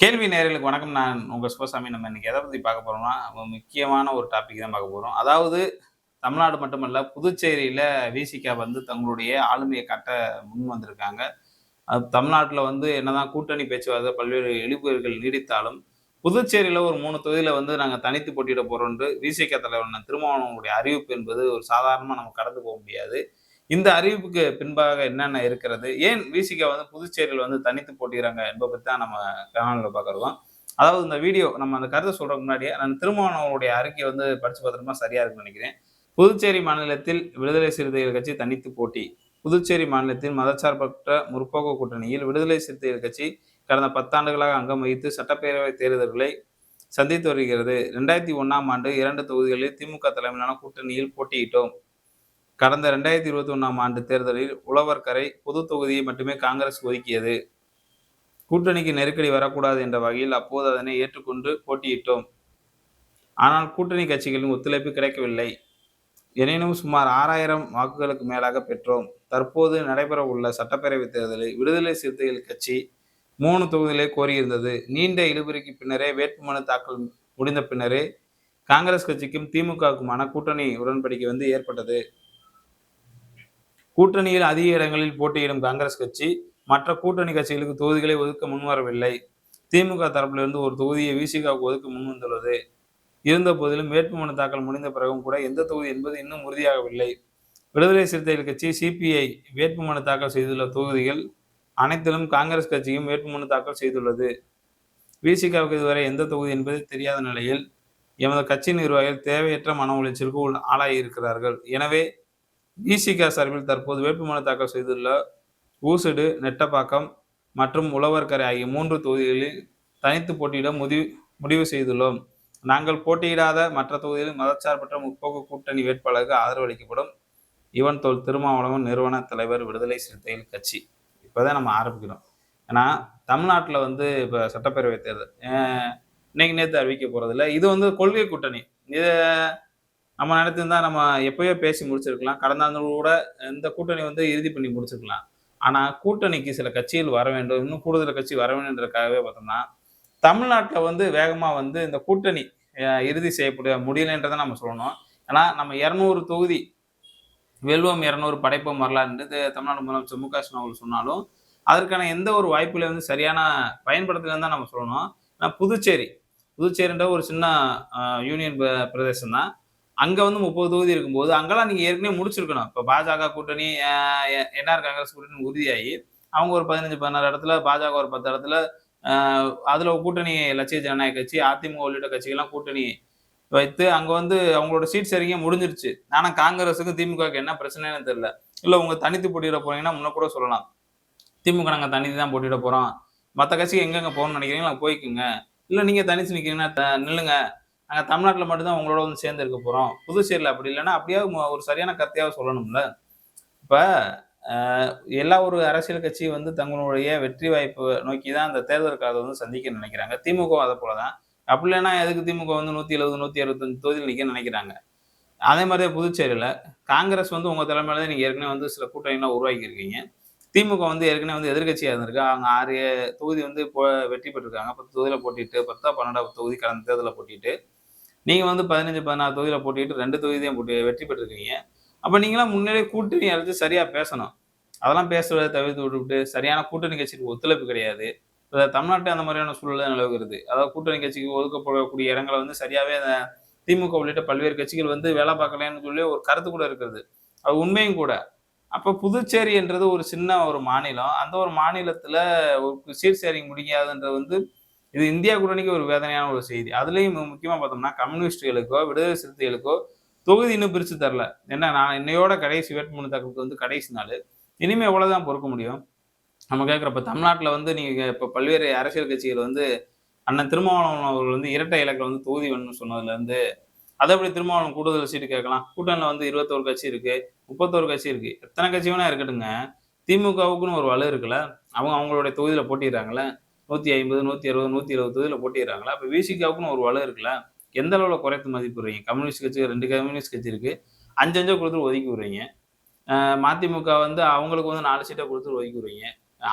கேள்வி நேயர்களுக்கு வணக்கம். நான் உங்க சிவசாமி. நம்ம இன்னைக்கு எத பத்தி பார்க்க போறோம்னா, முக்கியமான ஒரு டாபிக் தான் பார்க்க போறோம். அதாவது தமிழ்நாடு மட்டுமல்ல, புதுச்சேரியில விசிக வந்து தங்களுடைய ஆளுமைய காட்ட முன் வந்திருக்காங்க. தமிழ்நாட்டுல வந்து என்னதான் கூட்டணி பேச்சுவார்த்தை பல்வேறு இழுபறிகள் நீடித்தாலும், புதுச்சேரியில ஒரு 3 தொகுதியில வந்து நாங்க தனித்து போட்டியிட போறோம்ன்று விசிக தலைவர் திருமாவளவனுடைய அறிவிப்பு என்பது ஒரு சாதாரணமா நம்ம கடந்து போக முடியாது. இந்த அறிவிப்புக்கு பின்பாக என்னென்ன இருக்கிறது? ஏன் விசிக வந்து புதுச்சேரியில வந்து தனித்து போட்டியிடுறாங்க என்பத பத்தி தான் நம்ம காணொளியில பார்க்க. அதாவது இந்த வீடியோ நம்ம அந்த கருத்த சொல்றதுக்கு முன்னாடியே, நான் திருமாவளவனுடைய அறிக்கைய வந்து படிச்சு பார்த்தோம்னா சரியா இருக்கும்னு நெனைக்கிறேன். புதுச்சேரி மாநிலத்தில் விடுதலை சிறுத்தைகள் கட்சி தனித்து போட்டி. புதுச்சேரி மாநிலத்தின் மதச்சார்பற்ற முற்போக்கு கூட்டணியில் விடுதலை சிறுத்தைகள் கட்சி கடந்த 10 ஆண்டுகளாக அங்கம் வகித்து சட்டப்பேரவை தேர்தல்களை சந்தித்து வருகிறது. 2001ஆம் ஆண்டு 2 தொகுதிகளில் திமுக தலைமையிலான கூட்டணியில் போட்டியிட்டோம். கடந்த 2021ஆம் ஆண்டு தேர்தலில் உழவர்கரை பொது தொகுதியை மட்டுமே காங்கிரஸ் ஒதுக்கியது. கூட்டணிக்கு நெருக்கடி வரக்கூடாது என்ற வகையில் அப்போது அதனை ஏற்றுக்கொண்டு போட்டியிட்டோம். ஆனால் கூட்டணி கட்சிகளின் ஒத்துழைப்பு கிடைக்கவில்லை. எனினும் சுமார் 6000 வாக்குகளுக்கு மேலாக பெற்றோம். தற்போது நடைபெறவுள்ள சட்டப்பேரவைத் தேர்தலில் விடுதலை சிறுத்தைகள் கட்சி 3 தொகுதிகளை கோரியிருந்தது. நீண்ட இழுபறிக்கு பின்னரே வேட்புமனு தாக்கல் முடிந்த பின்னரே காங்கிரஸ் கட்சிக்கும் திமுகவுக்குமான கூட்டணி உடன்படிக்கை வந்து ஏற்பட்டது. கூட்டணியில் அதிக இடங்களில் போட்டியிடும் காங்கிரஸ் கட்சி மற்ற கூட்டணி கட்சிகளுக்கு தொகுதிகளை ஒதுக்க முன்வரவில்லை. திமுக தரப்பிலிருந்து ஒரு தொகுதியை விசிகாவுக்கு ஒதுக்க முன்வந்துள்ளது. இருந்த போதிலும் வேட்புமனு தாக்கல் முடிந்த பிறகும் கூட எந்த தொகுதி என்பது இன்னும் உறுதியாகவில்லை. விடுதலை சிறுத்தைகள் கட்சி, சிபிஐ வேட்புமனு தாக்கல் செய்துள்ள தொகுதிகள் அனைத்திலும் காங்கிரஸ் கட்சியும் வேட்புமனு தாக்கல் செய்துள்ளது. விசிகாவுக்கு இதுவரை எந்த தொகுதி என்பது தெரியாத நிலையில் எமது கட்சி நிர்வாகிகள் தேவையற்ற மன உளைச்சலுக்கு ஆளாகியிருக்கிறார்கள். எனவே விசிக சார்பில் தற்போது வேட்புமனு தாக்கல் செய்துள்ள ஊசுடு, நெட்டப்பாக்கம் மற்றும் உழவர்கரை ஆகிய 3 தொகுதிகளில் தனித்து போட்டியிட முடிவு செய்துள்ளோம். நாங்கள் போட்டியிடாத மற்ற தொகுதிகளில் மதச்சார்பற்ற முற்போக்கு கூட்டணி வேட்பாளருக்கு ஆதரவு அளிக்கப்படும். இவன் தொல் திருமாவளவன், நிறுவன தலைவர், விடுதலை சிறுத்தைகள் கட்சி. இப்பதான் நம்ம ஆரம்பிக்கிறோம். ஏன்னா தமிழ்நாட்டில் வந்து இப்போ சட்டப்பேரவை தேர்தல் இன்னைக்கு நேற்று அறிவிக்க போறதில்ல. இது வந்து கொள்கை கூட்டணி. இதை நம்ம நினைத்திருந்தா நம்ம எப்பயோ பேசி முடிச்சிருக்கலாம். கடந்த ஆண்டு கூட இந்த கூட்டணி வந்து இறுதி பண்ணி முடிச்சிருக்கலாம். ஆனா கூட்டணிக்கு சில கட்சிகள் வர வேண்டும், இன்னும் கூடுதல் கட்சி வர வேண்டும்ன்றதுக்காகவே பார்த்தோம்னா, தமிழ்நாட்டுல வந்து வேகமா வந்து இந்த கூட்டணி இறுதி செய்யப்பட முடியலைன்றத நம்ம சொல்லணும். ஏன்னா நம்ம 200 தொகுதி வெல்வோம், 200 படைப்போம் வரலாறுன்றது தமிழ்நாடு முதலமைச்சர் மு.க. ஸ்டாலின் அவர்கள் சொன்னாலும், அதற்கான எந்த ஒரு வாய்ப்புகளையும் வந்து சரியான பயன்படுத்தலைன்னு தான் நம்ம சொல்லணும். ஆனா புதுச்சேரின்ற ஒரு சின்ன யூனியன் பிரதேசம் தான். அங்க வந்து 30 தொகுதி இருக்கும்போது, அங்கெல்லாம் நீங்க ஏற்கனவே முடிச்சிருக்கணும். இப்ப பாஜக கூட்டணி, என்ஆர் காங்கிரஸ் கூட்டணி உறுதியாகி, அவங்க ஒரு 15, 16 இடத்துல, பாஜக ஒரு 10 இடத்துல, அதுல கூட்டணி லட்சிய ஜனநாயக கட்சி, அதிமுக உள்ளிட்ட கட்சிகள்லாம் கூட்டணி வைத்து, அங்க வந்து அவங்களோட சீட் ஷேரிங்கே முடிஞ்சிருச்சு. ஆனா காங்கிரஸுக்கும் திமுகவுக்கு என்ன பிரச்சனைன்னு தெரியல. இல்ல உங்க தனித்து போட்டியிட போறீங்கன்னா, முன்ன கூட சொல்லலாம். திமுக நாங்க தனித்து தான் போட்டியிட போறோம். மத்த கட்சிக்கு எங்கெங்க போகணும்னு நினைக்கிறீங்களோ போய்க்குங்க. இல்ல நீங்க தனிச்சு நிக்கிறீங்கன்னா நில்லுங்க. நாங்க தமிழ்நாட்டுல மட்டும் தான் உங்களோட வந்து சேர்ந்து இருக்க போறோம். புதுச்சேரியில அப்படி இல்லன்னா, அப்படியாவது ஒரு சரியான கருத்தையாவது சொல்லணும்ல. இப்ப அ எல்லா ஒரு அரசியல் கட்சியும் வந்து தங்களுடைய வெற்றி வாய்ப்பு நோக்கி தான் அந்த தேர்தல் காலத்த வந்து சந்திக்க நினைக்கிறாங்க. திமுகவும் அத போல தான். அப்படி இல்லன்னா எதுக்கு திமுக வந்து 170, 165 தொகுதியில் நிக்கன்னு நினைக்கிறாங்க. அதே மாரி தான் புதுச்சேரியில காங்கிரஸ் வந்து உங்க தலைமையில தான் நீங்க ஏற்கனவே வந்து சில கூட்டணிலாம் உருவாக்கி இருக்கீங்க. திமுக வந்து ஏற்கனவே வந்து எதிர்க்கட்சியா இருந்திருக்கு. அவங்க 6 தொகுதி வந்து இப்போ வெற்றி பெற்றிருக்காங்க. 10 தொகுதியில போட்டியிட்டு 10 12 தொகுதி கடந்த தேர்தல்ல போட்டியிட்டு, நீங்க வந்து 15, 16 தொகுதியில போட்டியிட்டு 2 தொகுதி தான் வெற்றி பெற்றிருக்கீங்க. அப்ப நீங்கலாம் முன்னாடியே கூட்டணி அழைச்சு சரியா பேசணும். அதெல்லாம் பேசுறத தவிர்த்து விட்டுவிட்டு, சரியான கூட்டணி கட்சிக்கு ஒத்துழைப்பு கிடையாது. தமிழ்நாட்டிலே அந்த மாதிரியான சூழல் தான் நிலவுகிறது. அதாவது கூட்டணி கட்சிக்கு ஒதுக்கப்படக்கூடிய இடங்கள வந்து சரியாவே திமுக உள்ளிட்ட பல்வேறு கட்சிகள் வந்து வேலை பார்க்கலைன்னு சொல்லி ஒரு கருத்து கூட இருக்கிறது. அது உண்மையும் கூட. அப்ப புதுச்சேரி என்றது ஒரு சின்ன ஒரு மாநிலம். அந்த ஒரு மாநிலத்தில ஒரு சீட் ஷேரிங் முடியாதுன்றது வந்து இது இந்தியா கூட்டணிக்கு ஒரு வேதனையான ஒரு செய்தி. அதுலயும் முக்கியமா பார்த்தோம்னா, கம்யூனிஸ்டுகளுக்கோ, விடுதலை சிறுத்தைகளுக்கோ தொகுதி இன்னும் பிரிச்சு தரல. ஏன்னா நான் இன்னையோட கடைசி வேட்புமனு தாக்கலுக்கு வந்து கடைசி நாளு. இனிமே எவ்வளவுதான் பொறுக்க முடியும்? நம்ம கேட்கிறப்ப தமிழ்நாட்டுல வந்து நீங்க இப்ப பல்வேறு அரசியல் கட்சிகள் வந்து அண்ணன் திருமாவளவன் அவர்கள் வந்து இரட்டை இலக்குல வந்து தொகுதி வேணும்னு சொன்னதுல இருந்து, அத எப்படி திருமாவளவன் கூடுதல் சீட்டு கேட்கலாம்? கூட்டணியில வந்து 21 கட்சி இருக்கு, 31 கட்சி இருக்கு. எத்தன கட்சி வேணா இருக்கட்டுங்க. திமுகவுக்குன்னு ஒரு வலு இருக்குல்ல. அவங்க அவங்களுடைய தொகுதியில போட்டியிடுறாங்கல்ல. 150, 160, 120 தொகுதியில போட்டியிடுறாங்கல்ல. அப்ப விசிகாவுக்குன்னு ஒரு வலு இருக்குல்ல. எந்த அளவுல குறைத்து மதிப்பிடுறீங்க? கம்யூனிஸ்ட் கட்சி 2 கம்யூனிஸ்ட் கட்சி இருக்கு. 5 5 குடுத்து ஒதுக்கி விடுறீங்க. மதிமுக வந்து அவங்களுக்கு வந்து 4 சீட்ட குடுத்து ஒதுக்கி விடுறீங்க.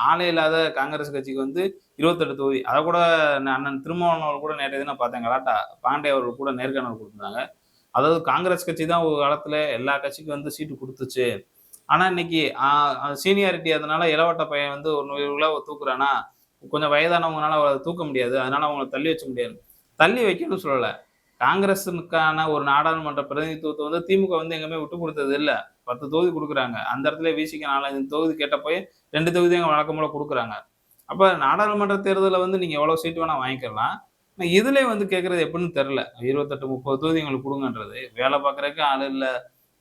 ஆளே இல்லாத காங்கிரஸ் கட்சிக்கு வந்து 28 தொகுதி. அத கூட அண்ணன் திருமாவளவன் அவர்கள் கூட நேற்றைய தினம் பார்த்தேன். கலாட்டா பாண்டே அவர்கள் கூட நேர்காணல் குடுத்திருந்தாங்க. அதாவது காங்கிரஸ் கட்சி தான் ஒரு காலத்துல எல்லா கட்சிக்கும் வந்து சீட்டு குடுத்துச்சு. ஆனா இன்னைக்கு சீனியாரிட்டி அதனால இளவட்ட பையன் வந்து ஒரு 100 கிலோ தூக்குறானா, கொஞ்சம் வயதானவங்கனால அவர தூக்க முடியாது. அதனால அவங்கள தள்ளி வச்ச முடியாது. தள்ளி வைக்கணும்னு சொல்லல. காங்கிரஸுக்கான ஒரு நாடாளுமன்ற பிரதிநிதித்துவத்த வந்து திமுக வந்து எங்கேயுமே விட்டுக் குடுத்தது இல்ல. 10 தொகுதி குடுக்குறாங்க. அந்த இடத்துல விசிக்கு 4, 5 தொகுதி கேட்டப்பயே 2 தொகுதி அங்க வழக்கம் போல குடுக்குறாங்க. அப்ப நாடாளுமன்ற தேர்தல்ல வந்து நீங்க எவ்வளவு சீட் வேணா வாங்கிக்கலாம். இதுலயே வந்து கேட்கறது எப்படின்னு தெரியல. 28, 30 தொகுதி எங்களுக்கு குடுங்கன்றது. வேலை பார்க்கறதுக்கு ஆள் இல்ல.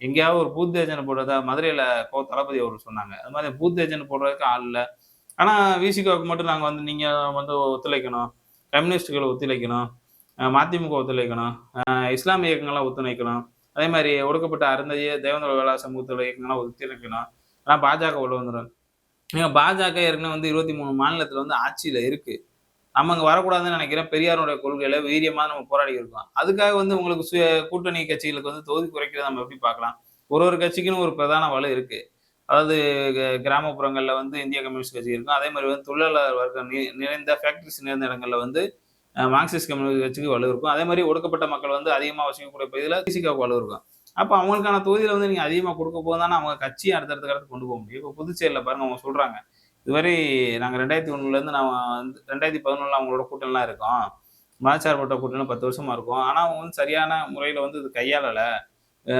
எங்கேயாவது ஒரு பூத் ஏஜென்ட் போடுறதா மதுரையில தளபதி அவர்கள் சொன்னாங்க. அது மாதிரி பூத் ஏஜென்ட் போடுறதுக்கு ஆள் இல்ல. ஆனா விசிகாவுக்கு மட்டும் நாங்க வந்து நீங்க வந்து ஒத்துழைக்கணும். கம்யூனிஸ்டுகள் ஒத்துழைக்கணும். மதிமுக ஒத்துழைக்கணும். இஸ்லாமிய இயக்கங்கள்லாம் ஒத்துழைக்கணும். அதே மாரி ஒடுக்கப்பட்ட அருந்ததிய தேவேந்திர வேளா சமூகத்தோட இயக்கங்கள்லாம் ஒத்துழைக்கணும். ஆனா பாஜக உள்ள வந்துரும். ஏங்க பாஜக ஏற்கனவே வந்து 23 மாநிலத்தில வந்து ஆட்சியில இருக்கு. நம்ம அங்க வரக்கூடாதுன்னு நினைக்கிறேன். பெரியாருடைய கொள்கையில வீரியமா நம்ம போராடி இருக்கோம். அதுக்காக வந்து உங்களுக்கு கூட்டணி கட்சிகளுக்கு வந்து தொகுதி குறைக்கிறத நம்ம எப்படி பார்க்கலாம்? ஒரு ஒரு கட்சிக்குன்னு ஒரு பிரதான வலு இருக்கு. அதாவது கிராமப்புறங்கள்ல வந்து இந்திய கம்யூனிஸ்ட் கட்சி இருக்கும். அதே மாரி வந்து தொழிலாளர் வர்க்கம் நிறைந்த ஃபேக்டரிஸ் நிறைந்த இடங்கள்ல வந்து மார்க்சிஸ்ட் கம்யூனிஸ்ட் கட்சிக்கு வலு இருக்கும். அதே மாரி ஒடுக்கப்பட்ட மக்கள் வந்து அதிகமா வசிக்கக்கூடிய பகுதியில விசிகாவுக்கு வலு இருக்கும். அப்ப அவங்களுக்கான தொகுதியில வந்து நீங்க அதிகமா குடுக்க போது தானே அவங்க கட்சிய அடுத்த கடத்துக்கு கொண்டு போக முடியும். இப்ப புதுச்சேரியில பாருங்க அவங்க சொல்றாங்க. இதுவரை நாங்க 2001லேருந்து நான் வந்து 2011ல அவங்களோட கூட்டணிலாம் இருக்கோம். மதச்சார்பற்ற கூட்டணில 10 வருஷமா இருக்கோம். ஆனா அவங்க வந்து சரியான முறையில வந்து இது கையாளல. அ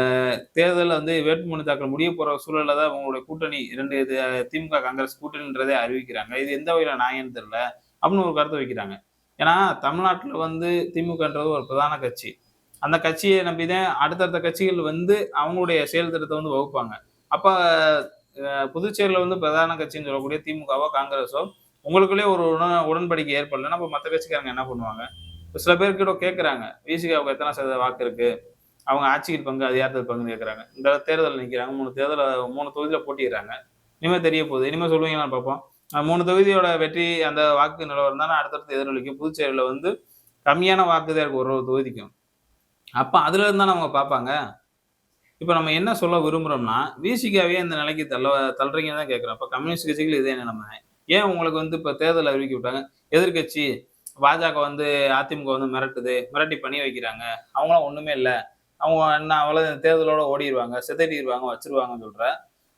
தேர்தல்ல வந்து வேட்புமனு தாக்கல் முடிய போற சூழல்ல தான் அவங்களுடைய கூட்டணி 2 இது திமுக, காங்கிரஸ் கூட்டணின்றதே அறிவிக்கிறாங்க. இது எந்த வகையில நியாயம்னு தெரியல. அப்படின்னு ஒரு கருத்து வைக்கிறாங்க. ஏன்னா தமிழ்நாட்டுல வந்து திமுகன்றது ஒரு பிரதான கட்சி. அந்த கட்சிய நம்பி தான் அடுத்தடுத்த கட்சிகள் வந்து அவங்களுடைய செயல் திட்டத்த வந்து வகுப்பாங்க. அப்ப புதுச்சேரியில வந்து பிரதான கட்சின்னு சொல்லக்கூடிய திமுகவோ, காங்கிரஸோ உங்களுக்குள்ளேயே ஒரு உடன்படிக்கை ஏற்படலன்னா, அப்ப மத்த கட்சிக்காரங்க என்ன பண்ணுவாங்க? இப்ப சில பேர் கூட கேட்கறாங்க. விசிகாவுக்கு எத்தன சதவீத வாக்கு இருக்கு? அவங்க ஆட்சியில் பங்கு, அதிகாரத்தில் பங்குன்னு கேட்கறாங்க. இந்த தேர்தல்ல நிக்கிறாங்க. 3 தொகுதியில போட்டியிடுறாங்க. இனிமே தெரிய போகுது. இனிமே சொல்லுவீங்களான்னு பார்ப்போம். 3 தொகுதியோட வெற்றி அந்த வாக்கு நிலவரம் தானே அடுத்தடுத்து எதிரொலிக்கும். புதுச்சேரியில வந்து கம்மியான வாக்கு தான் இருக்கு ஒரு ஒரு தொகுதிக்கும். அப்ப அதுல இருந்து தானே அவங்க பார்ப்பாங்க. இப்ப நம்ம என்ன சொல்ல விரும்புறோம்னா, விசிகாவையே இந்த நிலைக்கு தள்ளுறீங்கன்னு தான் கேட்கிறோம். அப்ப கம்யூனிஸ்ட் கட்சிகள் இதே நிலைமை. ஏன் உங்களுக்கு வந்து இப்ப தேர்தல் அறிவிக்க விட்டாங்க? எதிர்க்கட்சி பாஜக வந்து அதிமுக வந்து மிரட்டுது. மிரட்டி பணி வைக்கிறாங்க. அவங்கலாம் ஒண்ணுமே இல்ல. அவங்க என்ன அவ்வளவு தேர்தலோட ஓடிருவாங்க, சிதறிருவாங்க, வச்சுருவாங்கன்னு சொல்ற.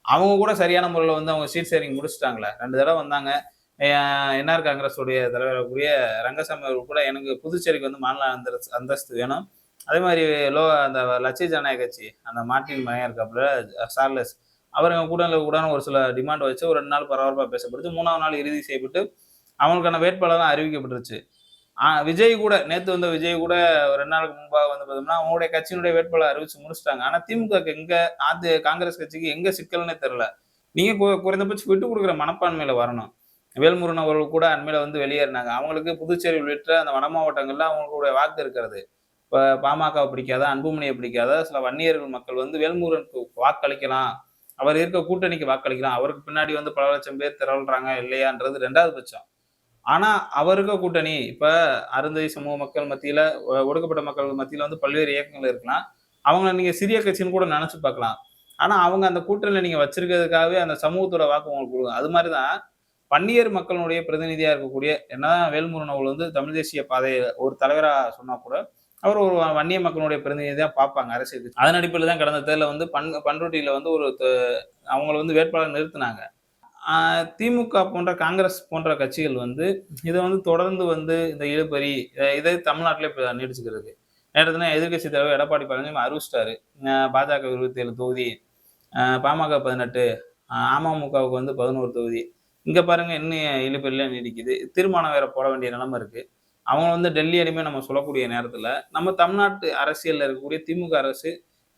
அவங்க கூட சரியான முறையில வந்து அவங்க சீட் ஷேரிங் முடிச்சுட்டாங்களே. 2 தடவ வந்தாங்க. என்ஆர் காங்கிரஸுடைய தலைவரா கூடிய ரங்கசாமி அவர்கள் கூட எனக்கு புதுச்சேரிக்கு வந்து மாநில அந்தஸ்து வேணும். அதே மாரி அந்த லட்சிய ஜனநாயக கட்சி, அந்த மார்ட்டின் மகன் இருக்காப்புல சார்லஸ். அவர் எங்க கூட ஒரு சில டிமாண்ட் வச்சு ஒரு 2 நாள் பரபரப்பா பேசப்பட்டுச்சு. 3வது நாள் இறுதி செய்யப்பட்டு அவங்களுக்கான வேட்பாளர்லாம் அறிவிக்கப்பட்டுருச்சு. விஜய் கூட நேத்து வந்த விஜய் கூட ஒரு 2 நாளுக்கு முன்பாக வந்து பார்த்தோம்னா, அவங்களுடைய கட்சியினுடைய வேட்பாளர் அறிவிச்சு முடிச்சுட்டாங்க. ஆனா திமுகக்கு எங்க காங்கிரஸ் கட்சிக்கு எங்க சிக்கல்னே தெரியல. நீங்க குறைந்தபட்சம் விட்டுக் குடுக்குற மனப்பான்மையில வரணும். வேல்முருகன் அவர்கள் கூட அண்மையில வந்து வெளியேறினாங்க. அவங்களுக்கு புதுச்சேரி உள்ளிட்ட அந்த வட மாவட்டங்கள்ல அவங்களுடைய வாக்கு இருக்கிறது. இப்ப பாமகவ பிடிக்காத, அன்புமணிய பிடிக்காத சில வன்னியர்கள் மக்கள் வந்து வேல்முருகனுக்கு வாக்களிக்கலாம். அவர் இருக்க கூட்டணிக்கு வாக்களிக்கலாம். அவருக்கு பின்னாடி வந்து பல லட்சம் பேர் திரள்றாங்க இல்லையான்றது 2வது பட்சம். ஆனா, அவர் இருக்க கூட்டணி, இப்ப அருந்ததி சமூக மக்கள் மத்தியில, ஒடுக்கப்பட்ட மக்கள் மத்தியில வந்து பல்வேறு இயக்கங்கள் இருக்கலாம். அவங்கள நீங்க சிறிய கட்சின்னு கூட நெனச்சு பார்க்கலாம். ஆனா, அவங்க அந்த கூட்டணியில நீங்க வச்சிருக்கிறதுக்காகவே அந்த சமூகத்தோட வாக்கு உங்களுக்கு குடுக்கும். அது மாரி தான் வன்னியர் மக்களினுடைய பிரதிநிதியா இருக்கக்கூடிய என்னதான் வேல்முருகன் அவர்கள் வந்து தமிழ் தேசிய பாதை ஒரு தலைவரா சொன்னா கூட, அவர் ஒரு வன்னிய மக்களுடைய பிரதிநிதியா பார்ப்பாங்க அரசியல் கட்சி. அதன் அடிப்படையில தான் கடந்த தேர்தல்ல வந்து பண்ருட்டியில வந்து அவங்கள வந்து வேட்பாளர் நிறுத்துனாங்க. திமுக போன்ற காங்கிரஸ் போன்ற கட்சிகள் வந்து இத வந்து தொடர்ந்து வந்து இந்த இழுபறி இதை தமிழ்நாட்டிலே இப்ப நீடிச்சுக்கிருக்கு. நேற்று தினம் எதிர்க்கட்சி தலைவர் எடப்பாடி பழனிசாமி அறிவிச்சிட்டாரு. பாஜக 27 தொகுதி, பாமக 18, அமமுகவுக்கு வந்து 11 தொகுதி. இங்க பாருங்க இன்னும் இழுபறில நீடிக்குது. தீர்மானம் வேற போட வேண்டிய நிலைமை இருக்கு. அவங்க வந்து டெல்லி அடிமை நம்ம சொல்லக்கூடிய நேரத்துல, நம்ம தமிழ்நாட்டு அரசியல்ல இருக்கக்கூடிய திமுக அரசு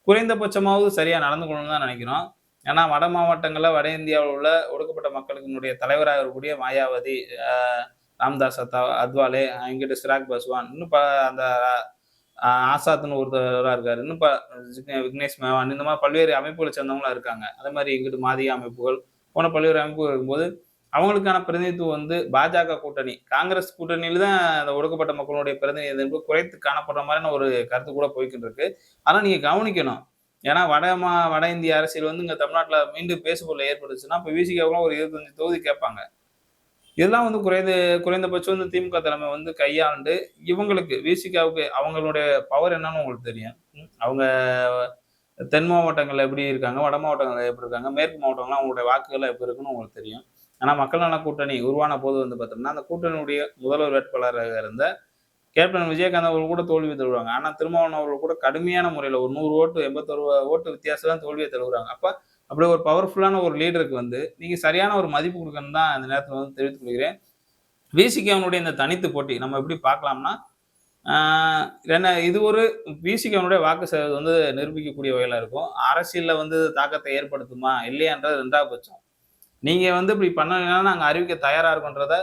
குறைந்தபட்சமாவது சரியா நடந்துக்கணும்னு தான் நினைக்கிறோம். ஏன்னா வட மாவட்டங்கள்ல, வட இந்தியாவுல உள்ள ஒடுக்கப்பட்ட மக்களுக்கினுடைய தலைவரா இருக்கக்கூடிய மாயாவதி, அ ராம்தாஸ் அத்வாலே, இங்கிட்டு சிராக் பாஸ்வான், இன்னும் அந்த ஆசாத்ன்னு ஒருத்தரா இருக்காரு. இன்னும் விக்னேஷ் மேவான் இந்த மாரி பல்வேறு அமைப்புகள சேர்ந்தவங்களா இருக்காங்க. அதே மாரி இங்கிட்டு மாதிய அமைப்புகள் போன்ற பல்வேறு அமைப்புகள் இருக்கும்போது, அவங்களுக்கான பிரதிநிதித்துவம் வந்து பாஜக கூட்டணி, காங்கிரஸ் கூட்டணியில தான் அந்த ஒடுக்கப்பட்ட மக்களுடைய பிரதிநிதித்துவம் குறைத்து காணப்படுற மாரியான ஒரு கருத்து கூட போய்க்கிட்டு இருக்கு. ஆனா நீங்க கவனிக்கணும். ஏன்னா வட இந்திய அரசியல் வந்து இங்க தமிழ்நாட்டுல மீண்டும் பேசுபொருள் ஏற்பட்டுச்சுன்னா, இப்ப விசிகாவுக்குலாம் ஒரு 25 தொகுதி கேட்பாங்க. இதெல்லாம் வந்து குறைந்தபட்சம் வந்து திமுக தலைமை வந்து கையாண்டு, இவங்களுக்கு விசிகாவுக்கு அவங்களுடைய பவர் என்னன்னு உங்களுக்கு தெரியும். அவங்க தென் மாவட்டங்கள்ல எப்படி இருக்காங்க, வட மாவட்டங்கள்ல எப்படி இருக்காங்க, மேற்கு மாவட்டங்கள்ல அவங்களுடைய வாக்குகள்லாம் எப்படி இருக்குன்னு உங்களுக்கு தெரியும். ஆனா மக்கள் நல கூட்டணி உருவான போது வந்து பார்த்தோம்னா, அந்த கூட்டணியுடைய முதல்வர் வேட்பாளராக இருந்த கேப்டன் விஜயகாந்த் அவர்கள் கூட தோல்வி தழுவுறாங்க. ஆனா திருமாவளவன் அவர்கள் கூட கடுமையான முறையில ஒரு 100 ஓட்டு, 81 ஓட்டு வித்தியாசம் தான் தோல்விய தழுவுறாங்க. அப்படி ஒரு பவர்ஃபுல்லான ஒரு லீடருக்கு வந்து, நீங்க சரியான ஒரு மதிப்பு குடுக்கணும்னு தான் இந்த நேரத்துல வந்து தெரிவித்துக் கொள்கிறேன். விசிகவினுடைய இந்த தனித்து போட்டி நம்ம எப்படி பார்க்கலாம்னா, ஆ இது ஒரு விசிகவினுடைய வாக்கு சதவீதம் வந்து நிரூபிக்கக்கூடிய வகையில இருக்கும். அரசியல்ல வந்து தாக்கத்தை ஏற்படுத்துமா? இல்லையான்றது 2வது பட்சம். நீங்க வந்து இப்படி பண்ணலைன்னா நாங்க அறிவிக்க தயாரா இருக்கோன்றத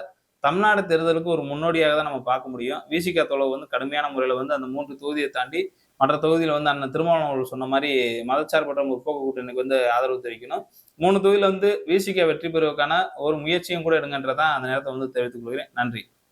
தமிழ்நாடு தேர்தலுக்கு ஒரு முன்னோடியாக தான் நம்ம பார்க்க முடியும். விசிக தோழர் வந்து கடுமையான முறையில வந்து அந்த 3 தொகுதிய தாண்டி மற்ற தொகுதியில வந்து அண்ணன் திருமாவளவன் அவர்கள் சொன்ன மாரி மதச்சார்பற்ற முற்போக்கு கூட்டணிக்கு வந்து ஆதரவு தெரிவிக்கணும். 3 தொகுதியில வந்து விசிக வெற்றி பெறுவதற்கான ஒரு முயற்சியும் கூட எடுங்கன்றத அந்த நேரத்துல வந்து தெரிவித்துக் கொள்கிறேன். நன்றி.